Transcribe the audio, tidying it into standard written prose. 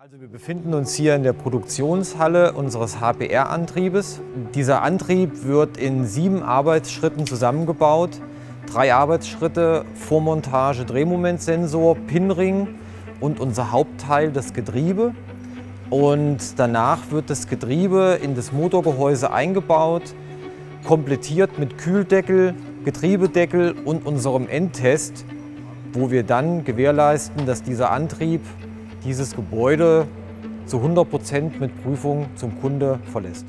Also wir befinden uns hier in der Produktionshalle unseres HPR-Antriebes. Dieser Antrieb wird in 7 Arbeitsschritten zusammengebaut. 3 Arbeitsschritte: Vormontage, Drehmomentsensor, Pinring und unser Hauptteil, das Getriebe. Und danach wird das Getriebe in das Motorgehäuse eingebaut, komplettiert mit Kühldeckel, Getriebedeckel und unserem Endtest, wo wir dann gewährleisten, dass dieser Antrieb dieses Gebäude zu 100% mit Prüfung zum Kunde verlässt.